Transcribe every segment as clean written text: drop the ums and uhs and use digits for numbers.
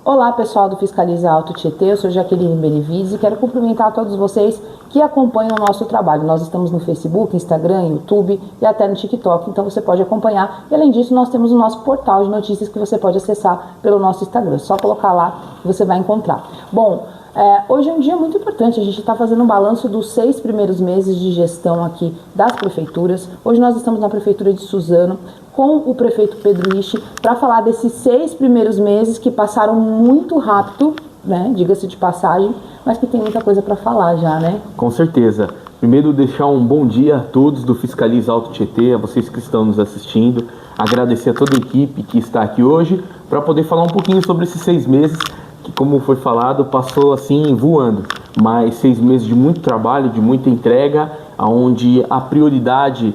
Olá pessoal do Fiscaliza Auto Tietê, eu sou Jaqueline Benevides e quero cumprimentar todos vocês que acompanham o nosso trabalho. Nós estamos no Facebook, Instagram, YouTube e até no TikTok, então você pode acompanhar. E além disso, nós temos o nosso portal de notícias que você pode acessar pelo nosso Instagram. Só colocar lá que você vai encontrar. Bom, hoje é um dia muito importante, a gente está fazendo um balanço dos 6 primeiros meses de gestão aqui das prefeituras. Hoje nós estamos na prefeitura de Suzano com o prefeito Pedro Ixi para falar desses 6 primeiros meses que passaram muito rápido, né? Diga-se de passagem, mas que tem muita coisa para falar já, né? Com certeza. Primeiro, deixar um bom dia a todos do Fiscaliza Auto Tietê, a vocês que estão nos assistindo, agradecer a toda a equipe que está aqui hoje para poder falar um pouquinho sobre esses 6 meses que, como foi falado, passou assim voando, mas 6 meses de muito trabalho, de muita entrega, onde a prioridade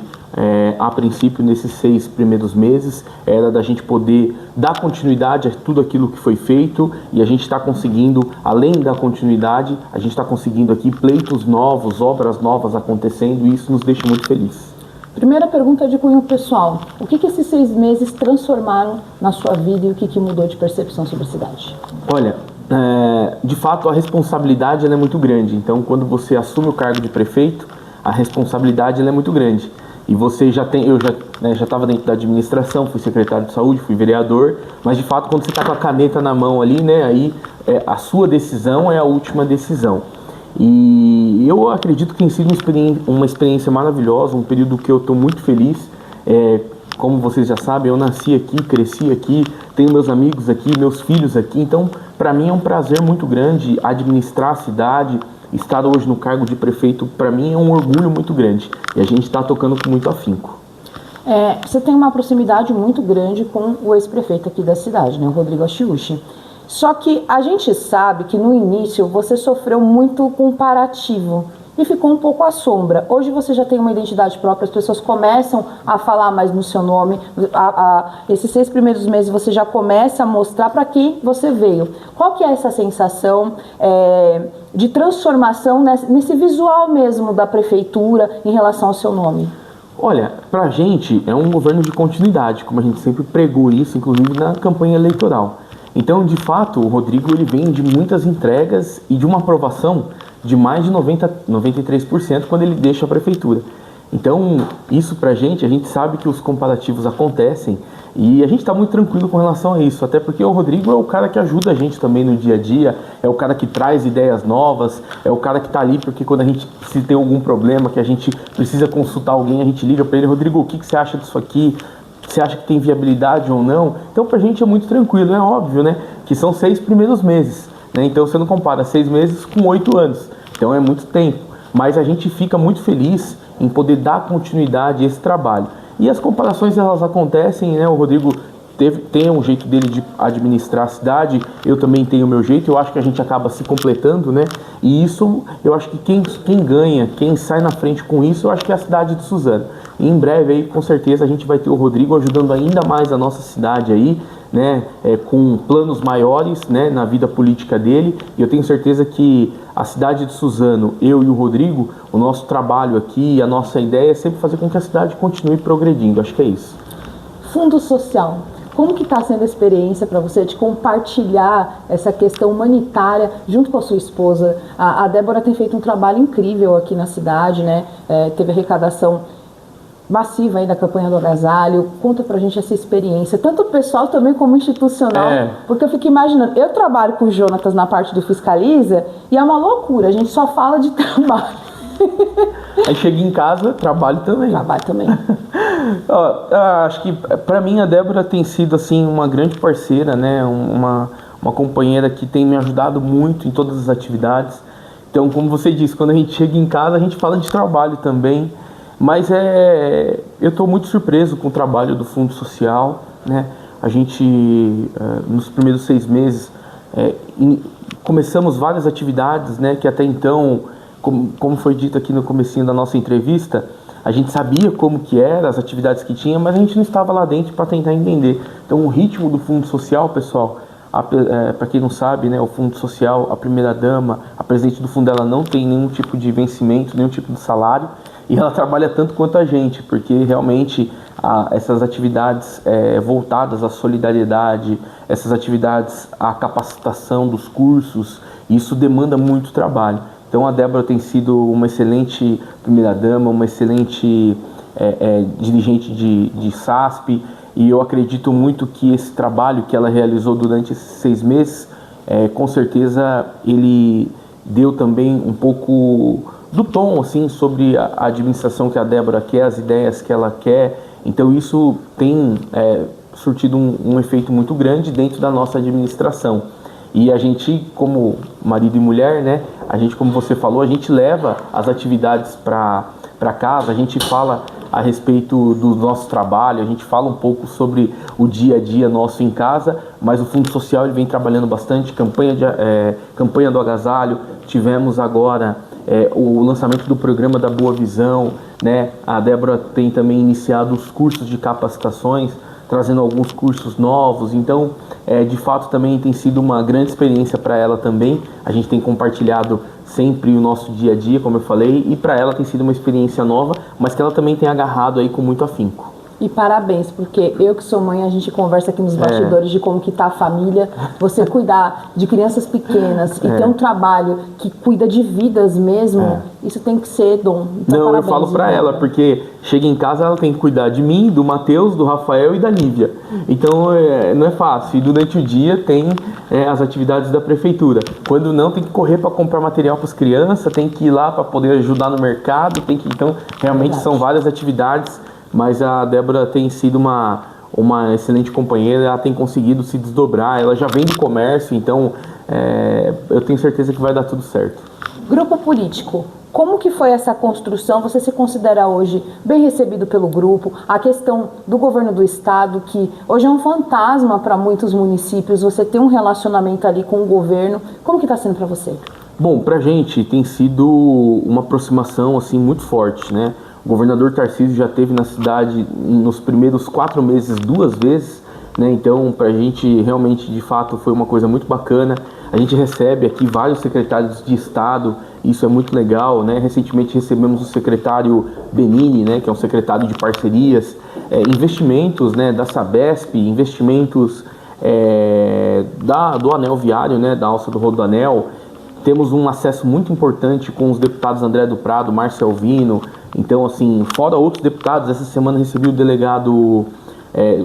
a princípio nesses 6 primeiros meses era da gente poder dar continuidade a tudo aquilo que foi feito, e a gente está conseguindo, além da continuidade, a gente está conseguindo aqui pleitos novos, obras novas acontecendo, e isso nos deixa muito felizes. Primeira pergunta de cunho pessoal: o que esses 6 meses transformaram na sua vida e o que mudou de percepção sobre a cidade? Olha, de fato a responsabilidade ela é muito grande, então quando você assume o cargo de prefeito, a responsabilidade ela é muito grande. E você já tem, eu já estava dentro da administração, fui secretário de saúde, fui vereador, mas de fato quando você está com a caneta na mão ali, né, aí a sua decisão é a última decisão. E eu acredito que tem sido uma experiência maravilhosa, um período que eu estou muito feliz. Como vocês já sabem, eu nasci aqui, cresci aqui, tenho meus amigos aqui, meus filhos aqui, então para mim é um prazer muito grande administrar a cidade. Estar hoje no cargo de prefeito, para mim, é um orgulho muito grande. E a gente está tocando com muito afinco. Você tem uma proximidade muito grande com o ex-prefeito aqui da cidade, né, o Rodrigo Achiuchi. Só que a gente sabe que no início você sofreu muito comparativo e ficou um pouco à sombra. Hoje você já tem uma identidade própria, as pessoas começam a falar mais no seu nome. Esses 6 primeiros meses você já começa a mostrar para que você veio. Qual que é essa sensação de transformação nesse visual mesmo da prefeitura em relação ao seu nome? Olha, pra gente é um governo de continuidade, como a gente sempre pregou isso, inclusive na campanha eleitoral. Então, de fato, o Rodrigo ele vem de muitas entregas e de uma aprovação de mais de 93% quando ele deixa a prefeitura. Então, isso pra gente, a gente sabe que os comparativos acontecem e a gente está muito tranquilo com relação a isso, até porque o Rodrigo é o cara que ajuda a gente também no dia a dia, é o cara que traz ideias novas, é o cara que está ali porque quando a gente se tem algum problema, que a gente precisa consultar alguém, a gente liga para ele: Rodrigo, o que você acha disso aqui? Você acha que tem viabilidade ou não? Então pra gente é muito tranquilo, é óbvio, né, que são 6 primeiros meses, né? Então você não compara 6 meses com 8 anos, então é muito tempo, mas a gente fica muito feliz em poder dar continuidade a esse trabalho. E as comparações elas acontecem, né? O Rodrigo tem um jeito dele de administrar a cidade, eu também tenho o meu jeito, eu acho que a gente acaba se completando, né? E isso, eu acho que quem ganha, quem sai na frente com isso, eu acho que é a cidade de Suzano. E em breve aí, com certeza, a gente vai ter o Rodrigo ajudando ainda mais a nossa cidade aí, né? Com planos maiores, né, na vida política dele, e eu tenho certeza que a cidade de Suzano, eu e o Rodrigo, o nosso trabalho aqui, a nossa ideia é sempre fazer com que a cidade continue progredindo, acho que é isso. Fundo social. Como que está sendo a experiência para você de compartilhar essa questão humanitária junto com a sua esposa? A Débora tem feito um trabalho incrível aqui na cidade, né? Teve arrecadação massiva aí da campanha do agasalho. Conta pra gente essa experiência, tanto pessoal também como institucional, porque eu fico imaginando, eu trabalho com o Jonatas na parte do Fiscaliza e é uma loucura, a gente só fala de trabalho. Aí chega em casa, trabalho também. Trabalho também. Acho que para mim a Débora tem sido assim uma grande parceira, né? Uma companheira que tem me ajudado muito em todas as atividades. Então, como você disse, quando a gente chega em casa a gente fala de trabalho também. Mas eu estou muito surpreso com o trabalho do Fundo Social, né? A gente, nos primeiros 6 meses, começamos várias atividades, né? Que até então, como foi dito aqui no comecinho da nossa entrevista, a gente sabia como que eram as atividades que tinha, mas a gente não estava lá dentro para tentar entender. Então, o ritmo do Fundo Social, pessoal, Para quem não sabe, né, o Fundo Social, a primeira-dama, a presidente do fundo, ela não tem nenhum tipo de vencimento, nenhum tipo de salário, e ela trabalha tanto quanto a gente, porque realmente essas atividades voltadas à solidariedade, essas atividades à capacitação dos cursos, isso demanda muito trabalho. Então a Débora tem sido uma excelente primeira-dama, uma excelente dirigente de SASP, e eu acredito muito que esse trabalho que ela realizou durante esses 6 meses, com certeza ele deu também um pouco do tom assim, sobre a administração que a Débora quer, as ideias que ela quer. Então isso tem surtido um efeito muito grande dentro da nossa administração. E a gente, como marido e mulher, né, a gente, como você falou, a gente leva as atividades para casa, a gente fala a respeito do nosso trabalho, a gente fala um pouco sobre o dia a dia nosso em casa, mas o Fundo Social ele vem trabalhando bastante, campanha do agasalho, tivemos agora o lançamento do programa da Boa Visão, né? A Débora tem também iniciado os cursos de capacitações, trazendo alguns cursos novos, então de fato também tem sido uma grande experiência para ela também. A gente tem compartilhado sempre o nosso dia a dia, como eu falei, e para ela tem sido uma experiência nova, mas que ela também tem agarrado aí com muito afinco. E parabéns, porque eu que sou mãe, a gente conversa aqui nos bastidores de como que tá a família, você cuidar de crianças pequenas e ter um trabalho que cuida de vidas mesmo, isso tem que ser dom. Então, não, parabéns, eu falo pra ela, porque chega em casa ela tem que cuidar de mim, do Matheus, do Rafael e da Lívia. Então não é fácil. E durante o dia tem as atividades da prefeitura. Quando não, tem que correr para comprar material para as crianças, tem que ir lá para poder ajudar no mercado, então realmente são várias atividades. Mas a Débora tem sido uma excelente companheira, ela tem conseguido se desdobrar, ela já vem do comércio, então eu tenho certeza que vai dar tudo certo. Grupo político, como que foi essa construção? Você se considera hoje bem recebido pelo grupo? A questão do governo do estado, que hoje é um fantasma para muitos municípios, você tem um relacionamento ali com o governo, como que está sendo para você? Bom, pra gente tem sido uma aproximação assim muito forte, né? O governador Tarcísio já esteve na cidade nos primeiros 4 meses 2 vezes, né? Então, para a gente realmente, de fato, foi uma coisa muito bacana. A gente recebe aqui vários secretários de Estado, isso é muito legal, né? Recentemente recebemos o secretário Benini, né? Que é um secretário de parcerias, investimentos, né? Da Sabesp, investimentos do anel viário, né? Da alça do Rodoanel. Temos um acesso muito importante com os deputados André do Prado, Márcio Alvino. Então, assim, fora outros deputados, essa semana recebi o delegado,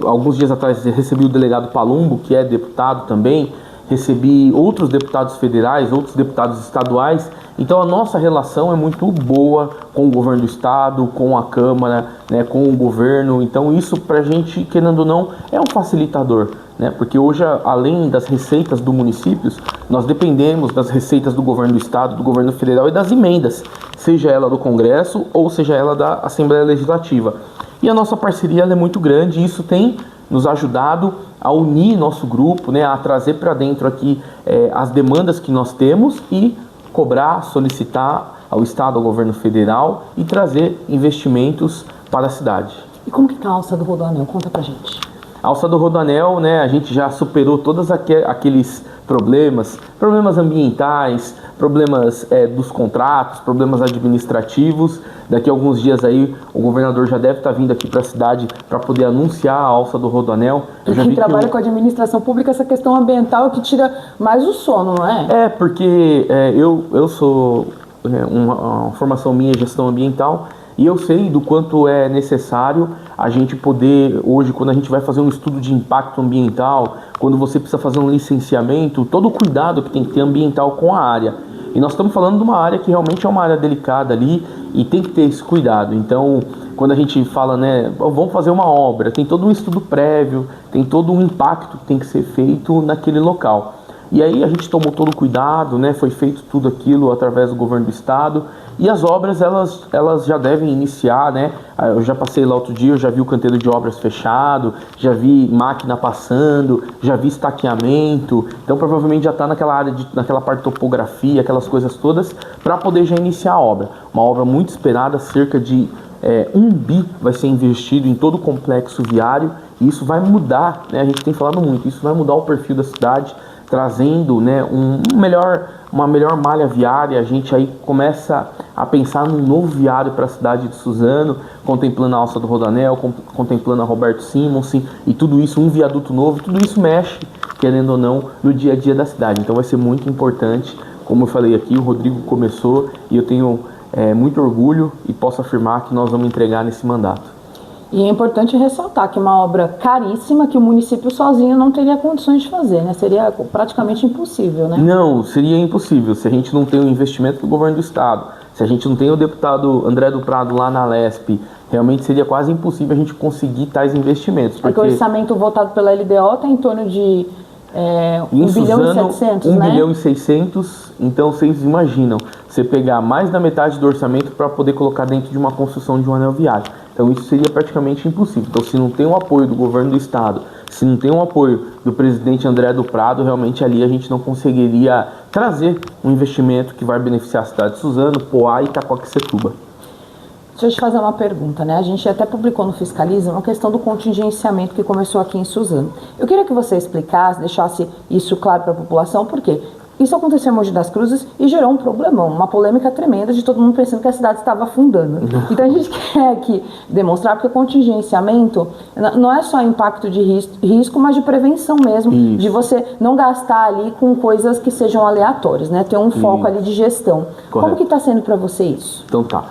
alguns dias atrás recebi o delegado Palumbo, que é deputado também, recebi outros deputados federais, outros deputados estaduais. Então a nossa relação é muito boa com o governo do estado, com a Câmara, né, com o governo. Então isso pra gente, querendo ou não, é um facilitador, né? Porque hoje, além das receitas do município, nós dependemos das receitas do governo do estado, do governo federal e das emendas, seja ela do Congresso ou seja ela da Assembleia Legislativa. E a nossa parceria ela é muito grande e isso tem nos ajudado a unir nosso grupo, né, a trazer para dentro aqui as demandas que nós temos e cobrar, solicitar ao Estado, ao governo federal e trazer investimentos para a cidade. E como que está a alça do Rodoanel? Conta pra gente. A alça do Rodoanel, né, a gente já superou todos aqueles problemas ambientais, problemas dos contratos, problemas administrativos. Daqui a alguns dias aí o governador já deve estar vindo aqui para a cidade para poder anunciar a alça do Rodoanel. E quem trabalha com a administração pública, essa questão ambiental é que tira mais o sono, não é? Porque eu sou uma formação minha é gestão ambiental e eu sei do quanto é necessário a gente poder, hoje, quando a gente vai fazer um estudo de impacto ambiental, quando você precisa fazer um licenciamento, todo o cuidado que tem que ter ambiental com a área. E nós estamos falando de uma área que realmente é uma área delicada ali e tem que ter esse cuidado. Então, quando a gente fala, né, vamos fazer uma obra, tem todo um estudo prévio, tem todo um impacto que tem que ser feito naquele local. E aí a gente tomou todo o cuidado, né, foi feito tudo aquilo através do governo do estado e as obras elas já devem iniciar, né? Eu já passei lá outro dia, eu já vi o canteiro de obras fechado, já vi máquina passando, já vi estaqueamento, então provavelmente já está naquela área, naquela parte de topografia, aquelas coisas todas, para poder já iniciar a obra. Uma obra muito esperada, cerca de 1 bi vai ser investido em todo o complexo viário isso vai mudar, né, a gente tem falado muito, isso vai mudar o perfil da cidade, trazendo, né, uma melhor malha viária. A gente aí começa a pensar num novo viário para a cidade de Suzano, contemplando a Alça do Rodoanel, contemplando a Roberto Simonsen, e tudo isso, um viaduto novo, tudo isso mexe, querendo ou não, no dia a dia da cidade. Então vai ser muito importante, como eu falei aqui, o Rodrigo começou e eu tenho muito orgulho e posso afirmar que nós vamos entregar nesse mandato. E é importante ressaltar que é uma obra caríssima que o município sozinho não teria condições de fazer, né? Seria praticamente impossível, né? Não, seria impossível se a gente não tem o investimento do governo do estado, se a gente não tem o deputado André do Prado lá na Lesp, realmente seria quase impossível a gente conseguir tais investimentos. Porque o orçamento voltado pela LDO está em torno de 1 bilhão e 700, né? 1 bilhão e 600, então vocês imaginam, você pegar mais da metade do orçamento para poder colocar dentro de uma construção de um anel viário. Então isso seria praticamente impossível. Então se não tem o apoio do governo do estado, se não tem o apoio do presidente André do Prado, realmente ali a gente não conseguiria trazer um investimento que vai beneficiar a cidade de Suzano, Poá e Itaquaquecetuba. Deixa eu te fazer uma pergunta, né? A gente até publicou no Fiscaliza uma questão do contingenciamento que começou aqui em Suzano. Eu queria que você explicasse, deixasse isso claro para a população, porque isso aconteceu em Mogi das Cruzes e gerou um problemão, uma polêmica tremenda de todo mundo pensando que a cidade estava afundando. Então a gente quer aqui demonstrar, porque o contingenciamento não é só impacto de risco, mas de prevenção mesmo, isso, de você não gastar ali com coisas que sejam aleatórias, né? Ter um foco ali de gestão. Correto. Como que está sendo para você isso? Então tá.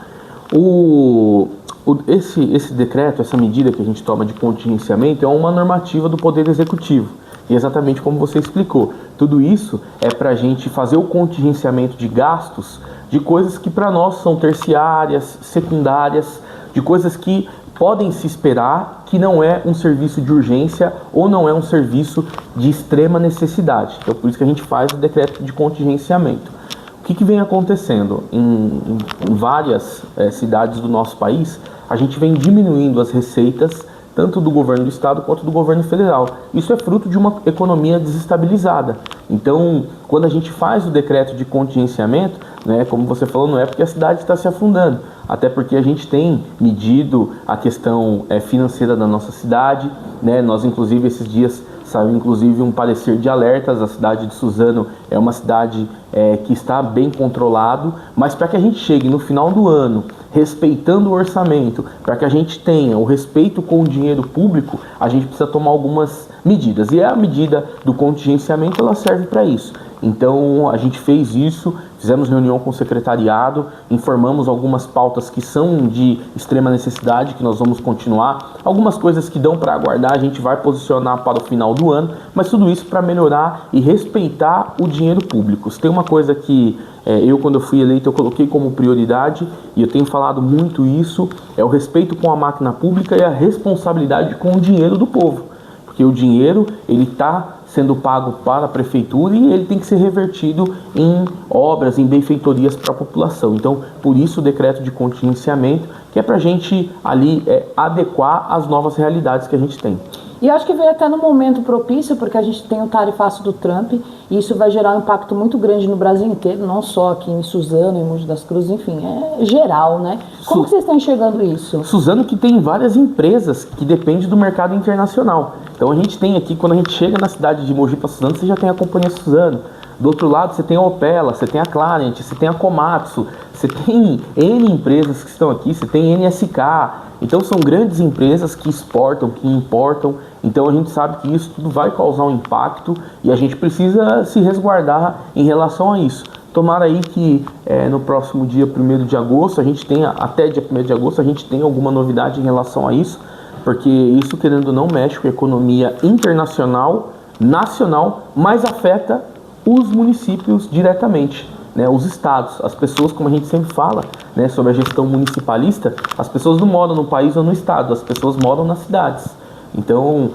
Esse decreto, essa medida que a gente toma de contingenciamento é uma normativa do Poder Executivo. E exatamente como você explicou, tudo isso é para a gente fazer o contingenciamento de gastos de coisas que para nós são terciárias, secundárias, de coisas que podem se esperar, que não é um serviço de urgência ou não é um serviço de extrema necessidade. Então por isso que a gente faz o decreto de contingenciamento. O que vem acontecendo em várias cidades do nosso país? A gente vem diminuindo as receitas tanto do governo do estado quanto do governo federal. Isso é fruto de uma economia desestabilizada. Então, quando a gente faz o decreto de contingenciamento, né, como você falou, não é porque a cidade está se afundando, até porque a gente tem medido a questão financeira da nossa cidade, né? Nós, inclusive, esses dias saiu inclusive um parecer de alertas. A cidade de Suzano é uma cidade que está bem controlado, mas para que a gente chegue no final do ano respeitando o orçamento, para que a gente tenha o respeito com o dinheiro público, a gente precisa tomar algumas medidas. E a medida do contingenciamento, ela serve para isso. Então a gente fez isso, fizemos reunião com o secretariado, informamos algumas pautas que são de extrema necessidade, que nós vamos continuar. Algumas coisas que dão para aguardar, a gente vai posicionar para o final do ano, mas tudo isso para melhorar e respeitar o dinheiro público. Se tem uma coisa que quando eu fui eleito, eu coloquei como prioridade, e eu tenho falado muito isso, é o respeito com a máquina pública e a responsabilidade com o dinheiro do povo. Porque o dinheiro, ele está sendo pago para a prefeitura e ele tem que ser revertido em obras, em benfeitorias para a população. Então, por isso o decreto de contingenciamento, que é para a gente ali adequar às novas realidades que a gente tem. E acho que veio até no momento propício, porque a gente tem o tarifaço do Trump, e isso vai gerar um impacto muito grande no Brasil inteiro, não só aqui em Suzano, em Mogi das Cruzes, enfim, é geral, né? Como que vocês estão enxergando isso? Suzano que tem várias empresas que dependem do mercado internacional. Então a gente tem aqui, quando a gente chega na cidade de Mogi para Suzano, você já tem a Companhia Suzano. Do outro lado você tem a Opela, você tem a Clarent, você tem a Komatsu, você tem N empresas que estão aqui, você tem NSK. Então são grandes empresas que exportam, que importam. Então a gente sabe que isso tudo vai causar um impacto e a gente precisa se resguardar em relação a isso. Tomara aí que no próximo dia 1º de agosto, a gente tenha, até dia 1º de agosto, a gente tenha alguma novidade em relação a isso, porque isso, querendo ou não, mexe com a economia internacional, nacional, mas afeta os municípios diretamente, né, os estados, as pessoas, como a gente sempre fala, né, sobre a gestão municipalista, as pessoas não moram no país ou no estado, as pessoas moram nas cidades. Então,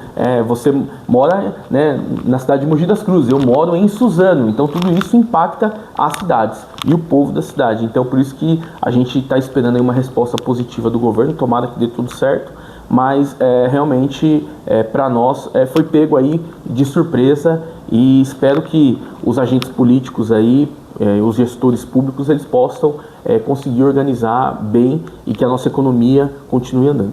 você mora, né, na cidade de Mogi das Cruzes, eu moro em Suzano, então tudo isso impacta as cidades e o povo da cidade. Então, por isso que a gente está esperando aí uma resposta positiva do governo, tomara que dê tudo certo, mas realmente para nós foi pego aí de surpresa e espero que os agentes políticos aí, os gestores públicos, eles possam conseguir organizar bem e que a nossa economia continue andando.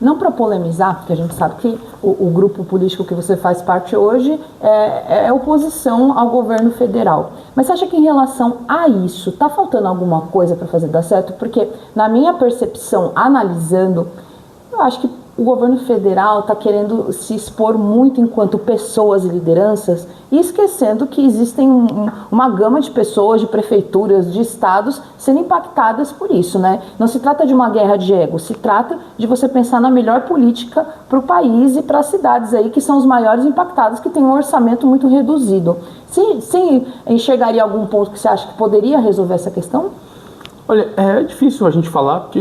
Não para polemizar, porque a gente sabe que o grupo político que você faz parte hoje é oposição ao governo federal. Mas você acha que em relação a isso, está faltando alguma coisa para fazer dar certo? Porque na minha percepção, analisando, eu acho que o governo federal está querendo se expor muito enquanto pessoas e lideranças e esquecendo que existem uma gama de pessoas, de prefeituras, de estados sendo impactadas por isso, né? Não se trata de uma guerra de ego, se trata de você pensar na melhor política para o país e para as cidades aí que são os maiores impactados, que têm um orçamento muito reduzido. Você enxergaria algum ponto que você acha que poderia resolver essa questão? Olha, é difícil a gente falar porque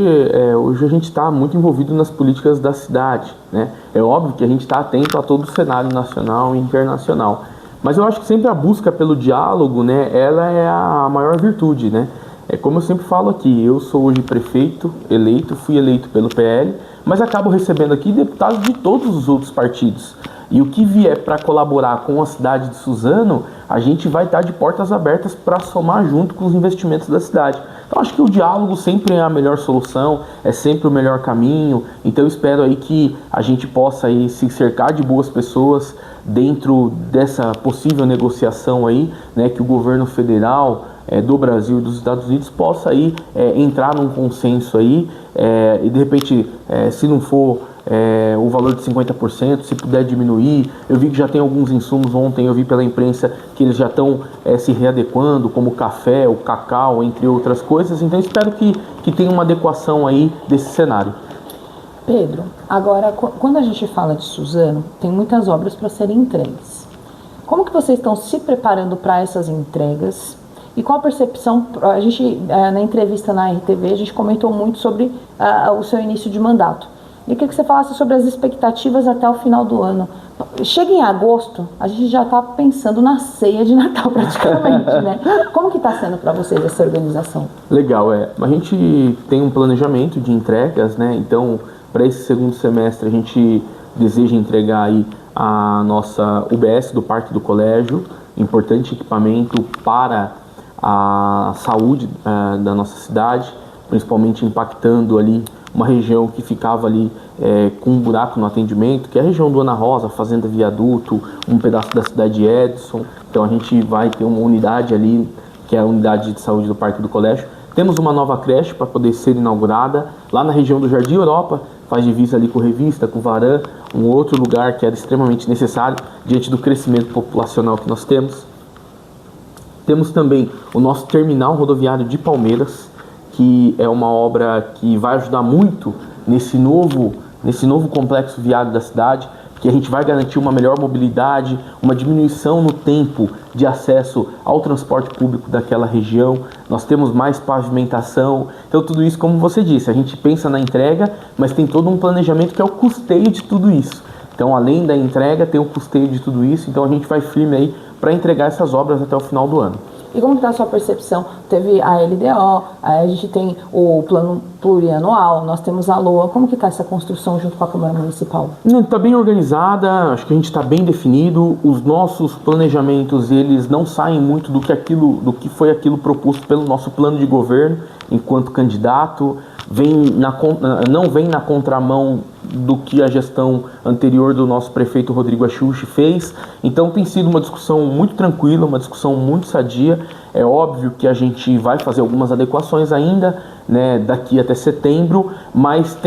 hoje a gente está muito envolvido nas políticas da cidade, né? É óbvio que a gente está atento a todo o cenário nacional e internacional, mas eu acho que sempre a busca pelo diálogo, né, ela é a maior virtude, né? É como eu sempre falo aqui, eu sou hoje prefeito eleito, fui eleito pelo PL, mas acabo recebendo aqui deputados de todos os outros partidos. E o que vier para colaborar com a cidade de Suzano, a gente vai estar de portas abertas para somar junto com os investimentos da cidade. Então acho que o diálogo sempre é a melhor solução, é sempre o melhor caminho. Então eu espero aí que a gente possa aí se cercar de boas pessoas dentro dessa possível negociação aí, né, que o governo federal do Brasil e dos Estados Unidos possa aí entrar num consenso aí e de repente se não for o valor de 50%, se puder diminuir. Eu vi que já tem alguns insumos, ontem eu vi pela imprensa que eles já estão se readequando, como o café, o cacau, entre outras coisas. Então espero que tenha uma adequação aí desse cenário. Pedro, agora quando a gente fala de Suzano, tem muitas obras para serem entregues. Como que vocês estão se preparando para essas entregas? E qual a percepção? A gente, na entrevista na RTV, a gente comentou muito sobre o seu início de mandato. E eu queria que você falasse sobre as expectativas até o final do ano. Chega em agosto, a gente já está pensando na ceia de Natal praticamente, né? Como que está sendo para vocês essa organização? Legal, a gente tem um planejamento de entregas, né? Então, para esse segundo semestre, a gente deseja entregar aí a nossa UBS do Parque do Colégio, importante equipamento para a saúde da nossa cidade, principalmente impactando ali uma região que ficava ali com um buraco no atendimento, que é a região do Ana Rosa, Fazenda Viaduto, um pedaço da cidade de Edson. Então a gente vai ter uma unidade ali, que é a unidade de saúde do Parque do Colégio. Temos uma nova creche para poder ser inaugurada lá na região do Jardim Europa, faz divisa ali com Revista, com Varan, um outro lugar que era extremamente necessário diante do crescimento populacional que nós temos. Temos também o nosso terminal rodoviário de Palmeiras, que é uma obra que vai ajudar muito nesse novo complexo viário da cidade, que a gente vai garantir uma melhor mobilidade, uma diminuição no tempo de acesso ao transporte público daquela região. Nós temos mais pavimentação. Então tudo isso, como você disse, a gente pensa na entrega, mas tem todo um planejamento que é o custeio de tudo isso. Então, além da entrega, tem o custeio de tudo isso. Então a gente vai firme aí para entregar essas obras até o final do ano. E como está a sua percepção? Teve a LDO, a gente tem o plano plurianual, nós temos a LOA. Como que está essa construção junto com a Câmara Municipal? Está bem organizada, acho que a gente está bem definido. Os nossos planejamentos, eles não saem muito do que foi aquilo proposto pelo nosso plano de governo enquanto candidato. Não vem na contramão do que a gestão anterior do nosso prefeito Rodrigo Axuxi fez. Então tem sido uma discussão muito tranquila, uma discussão muito sadia. É óbvio que a gente vai fazer algumas adequações ainda, né, daqui até setembro, mas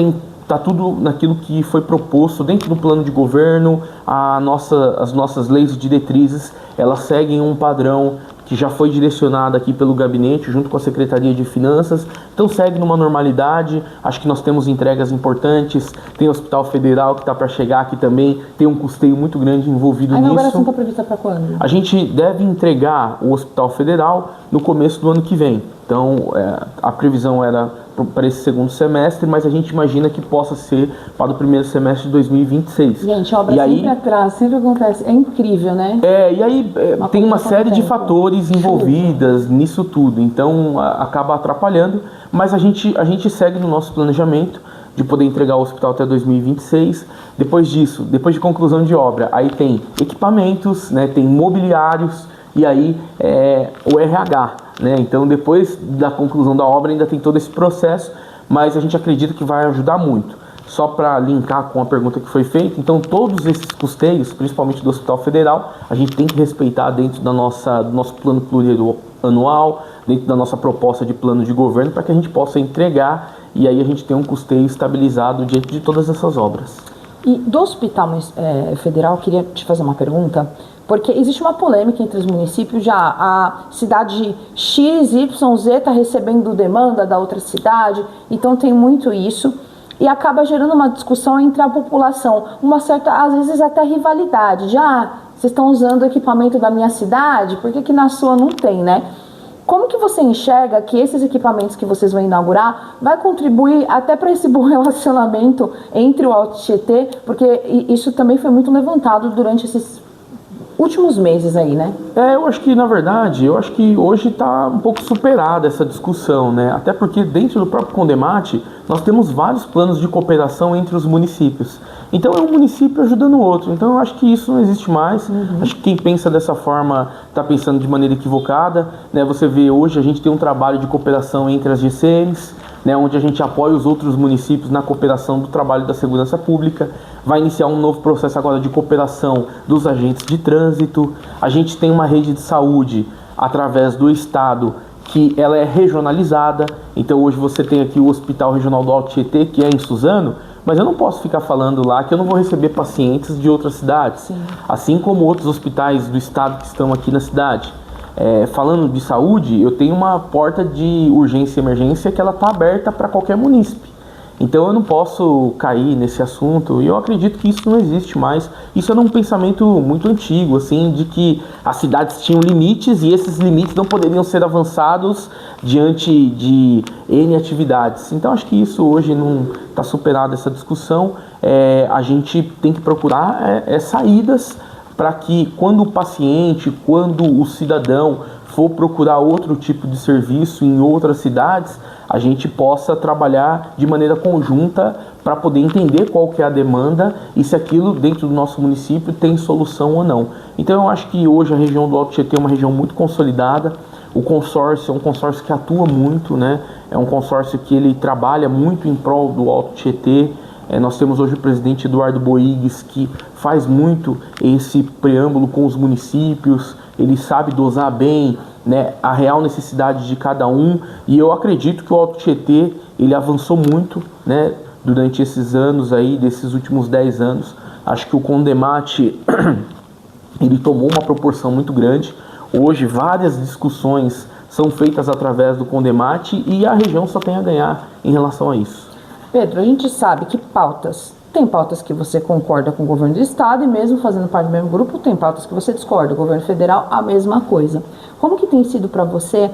está tudo naquilo que foi proposto dentro do plano de governo. As nossas leis e diretrizes, elas seguem um padrão que já foi direcionado aqui pelo gabinete, junto com a Secretaria de Finanças. Então segue numa normalidade. Acho que nós temos entregas importantes. Tem o Hospital Federal que está para chegar aqui também. Tem um custeio muito grande envolvido nisso. A inauguração está prevista para quando? A gente deve entregar o Hospital Federal no começo do ano que vem. Então a previsão era para esse segundo semestre, mas a gente imagina que possa ser para o primeiro semestre de 2026. Gente, a obra sempre atrás, sempre acontece. É incrível, né? E aí tem uma série de fatores envolvidas nisso tudo, então acaba atrapalhando, mas a gente segue no nosso planejamento de poder entregar o hospital até 2026. Depois disso, depois de conclusão de obra, aí tem equipamentos, né, tem mobiliários e aí o RH. Né? Então, depois da conclusão da obra, ainda tem todo esse processo, mas a gente acredita que vai ajudar muito. só para linkar com a pergunta que foi feita, então todos esses custeios, principalmente do Hospital Federal, a gente tem que respeitar dentro do nosso plano plurianual, dentro da nossa proposta de plano de governo, para que a gente possa entregar e aí a gente tenha um custeio estabilizado diante de todas essas obras. E do Hospital Federal, eu queria te fazer uma pergunta, porque existe uma polêmica entre os municípios já. A cidade XYZ está recebendo demanda da outra cidade, então tem muito isso. E acaba gerando uma discussão entre a população, uma certa, às vezes até rivalidade. Vocês estão usando o equipamento da minha cidade, por que na sua não tem, né? Como que você enxerga que esses equipamentos que vocês vão inaugurar vai contribuir até para esse bom relacionamento entre o Alto Tietê? Porque isso também foi muito levantado durante esses últimos meses aí, né? Eu acho que, na verdade, hoje está um pouco superada essa discussão, né? Até porque dentro do próprio Condemate, nós temos vários planos de cooperação entre os municípios. Então é um município ajudando o outro. Então eu acho que isso não existe mais. Acho que quem pensa dessa forma está pensando de maneira equivocada, né? Você vê hoje a gente tem um trabalho de cooperação entre as GCMs, né, onde a gente apoia os outros municípios na cooperação do trabalho da segurança pública. Vai iniciar um novo processo agora de cooperação dos agentes de trânsito. A gente tem uma rede de saúde através do Estado que ela é regionalizada. Então hoje você tem aqui o Hospital Regional do Alto Tietê, que é em Suzano, mas eu não posso ficar falando lá que eu não vou receber pacientes de outras cidades. Sim. Assim como outros hospitais do Estado que estão aqui na cidade. Falando de saúde, eu tenho uma porta de urgência e emergência que ela está aberta para qualquer munícipe. Então eu não posso cair nesse assunto e eu acredito que isso não existe mais. Isso era um pensamento muito antigo, assim, de que as cidades tinham limites e esses limites não poderiam ser avançados diante de N atividades. Então acho que isso hoje não está superado, essa discussão. A gente tem que procurar saídas para que quando o paciente, quando o cidadão for procurar outro tipo de serviço em outras cidades, a gente possa trabalhar de maneira conjunta para poder entender qual que é a demanda e se aquilo dentro do nosso município tem solução ou não. Então eu acho que hoje a região do Alto Tietê é uma região muito consolidada. O consórcio é um consórcio que atua muito, né? É um consórcio que ele trabalha muito em prol do Alto Tietê. Nós temos hoje o presidente Eduardo Boigues, que faz muito esse preâmbulo com os municípios, ele sabe dosar bem, né, a real necessidade de cada um, e eu acredito que o Alto Tietê ele avançou muito, né, durante esses anos aí, desses últimos 10 anos. Acho que o Condemate ele tomou uma proporção muito grande. Hoje várias discussões são feitas através do Condemate e a região só tem a ganhar em relação a isso. Pedro, a gente sabe que tem pautas que você concorda com o governo do estado e mesmo fazendo parte do mesmo grupo, tem pautas que você discorda. O governo federal, a mesma coisa. Como que tem sido para você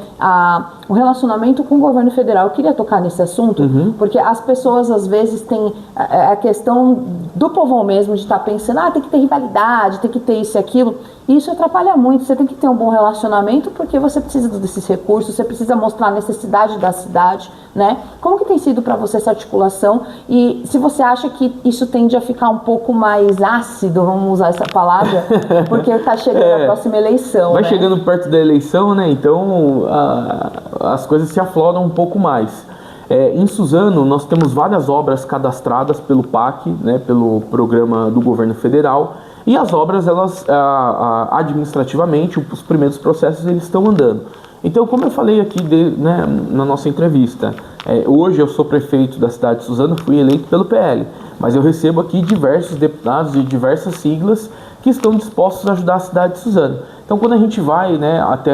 o relacionamento com o governo federal? Eu queria tocar nesse assunto, porque as pessoas às vezes têm a questão do povão mesmo de estar pensando, tem que ter rivalidade, tem que ter isso e aquilo. E isso atrapalha muito. Você tem que ter um bom relacionamento porque você precisa desses recursos, você precisa mostrar a necessidade da cidade, né? Como que tem sido para você essa articulação? E se você acha que isso tende a ficar um pouco mais ácido, vamos usar essa palavra, porque está chegando a próxima eleição. Vai chegando perto da eleição, né? Então as coisas se afloram um pouco mais. Em Suzano, nós temos várias obras cadastradas pelo PAC, né, pelo programa do governo federal, e as obras, elas administrativamente, os primeiros processos, eles estão andando. Então, como eu falei aqui né, na nossa entrevista, hoje eu sou prefeito da cidade de Suzano, fui eleito pelo PL, mas eu recebo aqui diversos deputados de diversas siglas que estão dispostos a ajudar a cidade de Suzano. Então, quando a gente vai, né, até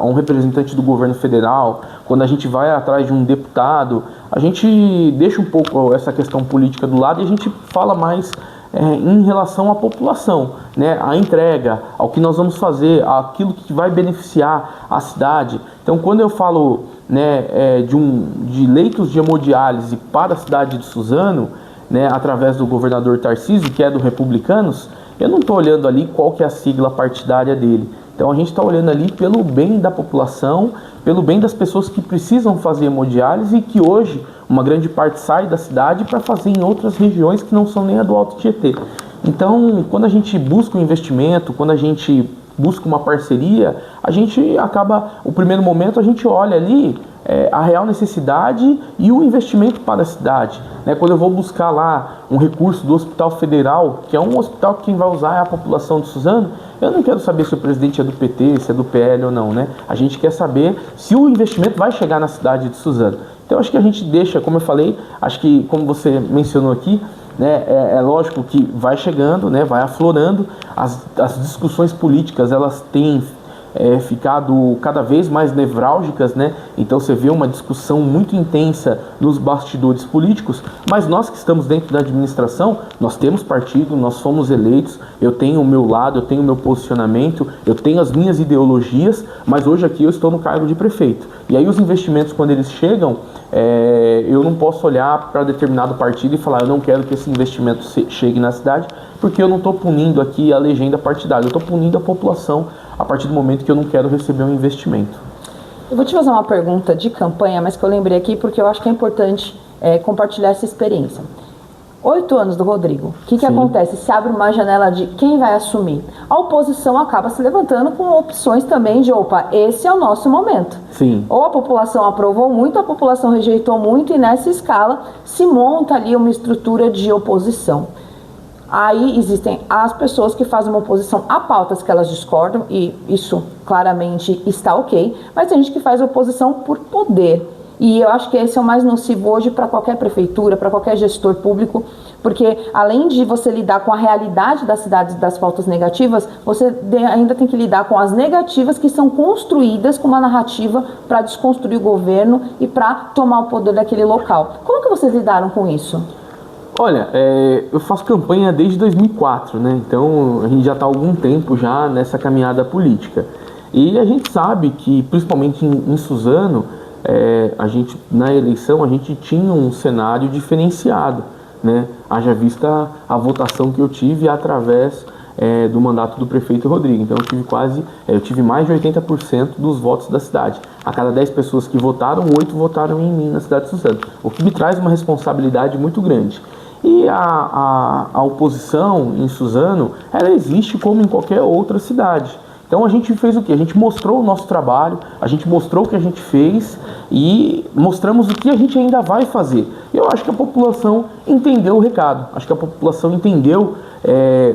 um representante do governo federal, quando a gente vai atrás de um deputado, a gente deixa um pouco essa questão política do lado e a gente fala mais em relação à população, né, à entrega, ao que nós vamos fazer, aquilo que vai beneficiar a cidade. Então, quando eu falo, né, de leitos de hemodiálise para a cidade de Suzano, né, através do governador Tarcísio, que é do Republicanos, eu não estou olhando ali qual que é a sigla partidária dele. Então a gente está olhando ali pelo bem da população, pelo bem das pessoas que precisam fazer hemodiálise e que hoje uma grande parte sai da cidade para fazer em outras regiões que não são nem a do Alto Tietê. Então, quando a gente busca um investimento, quando a gente busca uma parceria, a gente acaba, o primeiro momento a gente olha ali a real necessidade e o investimento para a cidade. Né? Quando eu vou buscar lá um recurso do Hospital Federal, que é um hospital que quem vai usar é a população de Suzano, eu não quero saber se o presidente é do PT, se é do PL ou não, né? A gente quer saber se o investimento vai chegar na cidade de Suzano. Então acho que a gente deixa, como eu falei, acho que como você mencionou aqui, né, é lógico que vai chegando, né, vai aflorando, as discussões políticas elas têm ficado cada vez mais nevrálgicas, né? Então você vê uma discussão muito intensa nos bastidores políticos, mas nós que estamos dentro da administração, nós temos partido, nós fomos eleitos, eu tenho o meu lado, eu tenho o meu posicionamento, eu tenho as minhas ideologias, mas hoje aqui eu estou no cargo de prefeito. E aí os investimentos, quando eles chegam, eu não posso olhar para determinado partido e falar, eu não quero que esse investimento chegue na cidade, porque eu não estou punindo aqui a legenda partidária, eu estou punindo a população a partir do momento que eu não quero receber um investimento. Eu vou te fazer uma pergunta de campanha, mas que eu lembrei aqui porque eu acho que é importante compartilhar essa experiência. 8 anos do Rodrigo, o que acontece? Se abre uma janela de quem vai assumir. A oposição acaba se levantando com opções também de, opa, esse é o nosso momento. Sim. Ou a população aprovou muito, a população rejeitou muito, e nessa escala se monta ali uma estrutura de oposição. Aí existem as pessoas que fazem uma oposição a pautas que elas discordam, e isso claramente está ok, mas tem gente que faz oposição por poder. E eu acho que esse é o mais nocivo hoje para qualquer prefeitura, para qualquer gestor público, porque além de você lidar com a realidade das cidades das pautas negativas, você ainda tem que lidar com as negativas que são construídas com uma narrativa para desconstruir o governo e para tomar o poder daquele local. Como que vocês lidaram com isso? Olha, eu faço campanha desde 2004, né? Então a gente já está há algum tempo já nessa caminhada política. E a gente sabe que, principalmente em Suzano, a gente, na eleição, a gente tinha um cenário diferenciado, né? Haja vista a votação que eu tive através do mandato do prefeito Rodrigo. Então eu tive mais de 80% dos votos da cidade. A cada 10 pessoas que votaram, 8 votaram em mim na cidade de Suzano, o que me traz uma responsabilidade muito grande. E a oposição em Suzano, ela existe como em qualquer outra cidade. Então a gente fez o quê? A gente mostrou o nosso trabalho, a gente mostrou o que a gente fez e mostramos o que a gente ainda vai fazer. Eu acho que a população entendeu o recado, acho que a população entendeu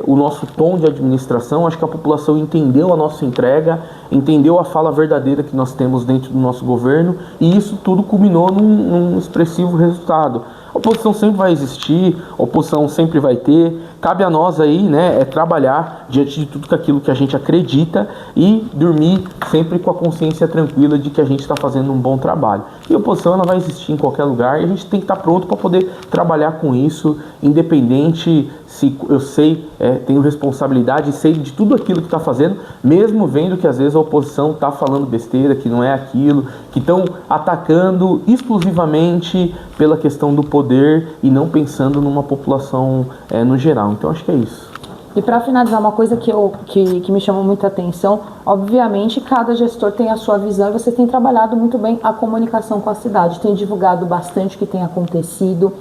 o nosso tom de administração, acho que a população entendeu a nossa entrega, entendeu a fala verdadeira que nós temos dentro do nosso governo, e isso tudo culminou num expressivo resultado. A oposição sempre vai existir, a oposição sempre vai ter, cabe a nós aí, né, trabalhar diante de tudo aquilo que a gente acredita e dormir sempre com a consciência tranquila de que a gente está fazendo um bom trabalho. E a oposição ela vai existir em qualquer lugar e a gente tem que estar pronto para poder trabalhar com isso, independente se eu sei, tenho responsabilidade e sei de tudo aquilo que está fazendo, mesmo vendo que às vezes a oposição está falando besteira, que não é aquilo, que estão atacando exclusivamente pela questão do poder e não pensando numa população no geral. Então acho que é isso. E para finalizar, uma coisa que me chamou muita atenção, obviamente cada gestor tem a sua visão e você tem trabalhado muito bem a comunicação com a cidade, tem divulgado bastante o que tem acontecido.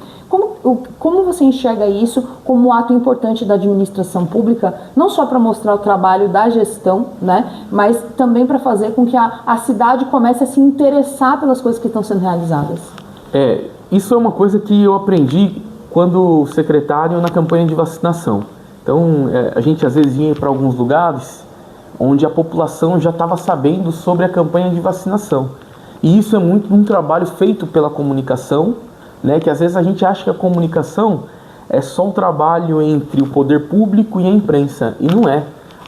Como você enxerga isso como um ato importante da administração pública, não só para mostrar o trabalho da gestão, né, mas também para fazer com que a cidade comece a se interessar pelas coisas que estão sendo realizadas? Isso é uma coisa que eu aprendi quando secretário na campanha de vacinação. Então, a gente às vezes ia para alguns lugares onde a população já estava sabendo sobre a campanha de vacinação. E isso é muito um trabalho feito pela comunicação, né, que às vezes a gente acha que a comunicação é só um trabalho entre o poder público e a imprensa, e não é.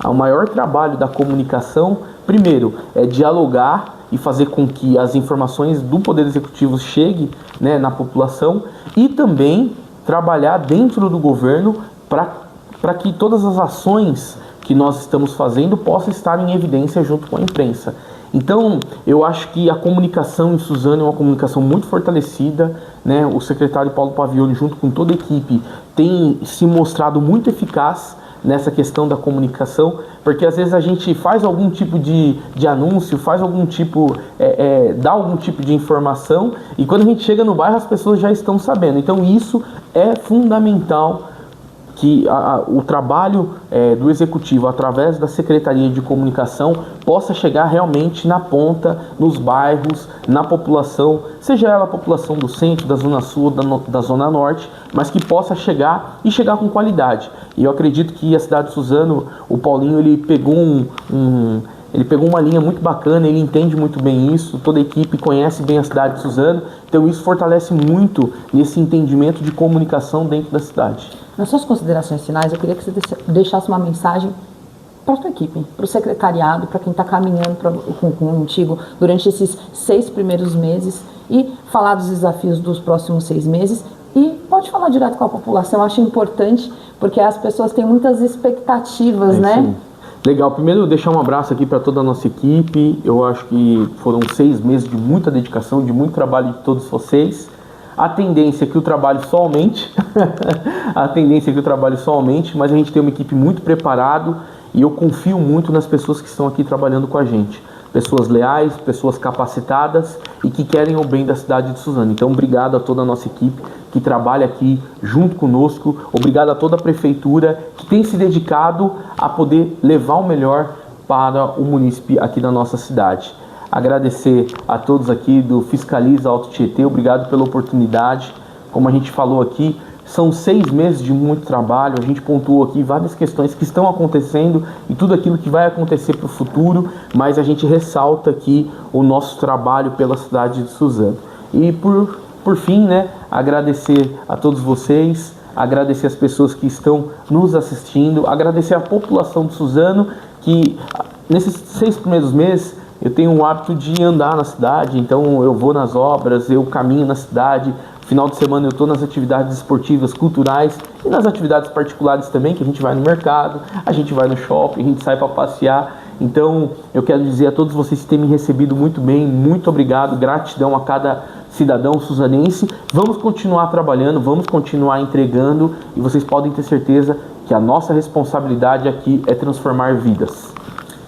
O maior trabalho da comunicação, primeiro, é dialogar e fazer com que as informações do Poder Executivo cheguem, né, na população, e também trabalhar dentro do governo para que todas as ações que nós estamos fazendo possam estar em evidência junto com a imprensa. Então, eu acho que a comunicação em Suzano é uma comunicação muito fortalecida, né? O secretário Paulo Pavioli, junto com toda a equipe, tem se mostrado muito eficaz nessa questão da comunicação, porque às vezes a gente faz algum tipo de anúncio, faz algum tipo, dá algum tipo de informação, e quando a gente chega no bairro as pessoas já estão sabendo. Então isso é fundamental, que o trabalho do Executivo, através da Secretaria de Comunicação, possa chegar realmente na ponta, nos bairros, na população, seja ela a população do centro, da Zona Sul, da Zona Norte, mas que possa chegar e chegar com qualidade. E eu acredito que a cidade de Suzano, o Paulinho, ele pegou ele pegou uma linha muito bacana, ele entende muito bem isso, toda a equipe conhece bem a cidade de Suzano, então isso fortalece muito nesse entendimento de comunicação dentro da cidade. Nas suas considerações finais, eu queria que você deixasse uma mensagem para a sua equipe, para o secretariado, para quem está caminhando contigo durante esses 6 primeiros meses e falar dos desafios dos próximos 6 meses. E pode falar direto com a população, eu acho importante, porque as pessoas têm muitas expectativas, né? Sim. Legal, primeiro deixar um abraço aqui para toda a nossa equipe. Eu acho que foram 6 meses de muita dedicação, de muito trabalho de todos vocês. A tendência é que o trabalho só aumente, mas a gente tem uma equipe muito preparada e eu confio muito nas pessoas que estão aqui trabalhando com a gente. Pessoas leais, pessoas capacitadas e que querem o bem da cidade de Suzano. Então, obrigado a toda a nossa equipe que trabalha aqui junto conosco. Obrigado a toda a prefeitura que tem se dedicado a poder levar o melhor para o munícipe aqui da nossa cidade. Agradecer a todos aqui do Fiscaliza Alto Tietê. Obrigado pela oportunidade. Como a gente falou aqui, são 6 meses de muito trabalho, a gente pontuou aqui várias questões que estão acontecendo e tudo aquilo que vai acontecer para o futuro, mas a gente ressalta aqui o nosso trabalho pela cidade de Suzano. E por fim, né, agradecer a todos vocês, agradecer as pessoas que estão nos assistindo, agradecer a população de Suzano, que nesses 6 primeiros meses eu tenho o hábito de andar na cidade, então eu vou nas obras, eu caminho na cidade. Final de semana eu estou nas atividades esportivas, culturais e nas atividades particulares também, que a gente vai no mercado, a gente vai no shopping, a gente sai para passear. Então eu quero dizer a todos vocês que têm me recebido muito bem, muito obrigado, gratidão a cada cidadão suzanense. Vamos continuar trabalhando, vamos continuar entregando e vocês podem ter certeza que a nossa responsabilidade aqui é transformar vidas.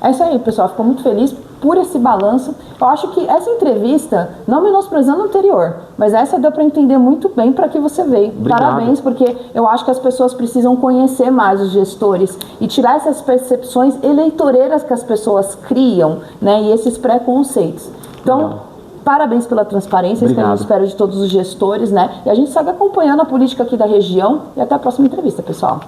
É isso aí, pessoal. Ficou muito feliz por esse balanço. Eu acho que essa entrevista, não menosprezando a anterior, mas essa deu para entender muito bem para que você veio. Obrigado. Parabéns, porque eu acho que as pessoas precisam conhecer mais os gestores e tirar essas percepções eleitoreiras que as pessoas criam, né, e esses preconceitos. Então, Legal. Parabéns pela transparência, isso que a gente espera de todos os gestores, né? E a gente segue acompanhando a política aqui da região e até a próxima entrevista, pessoal.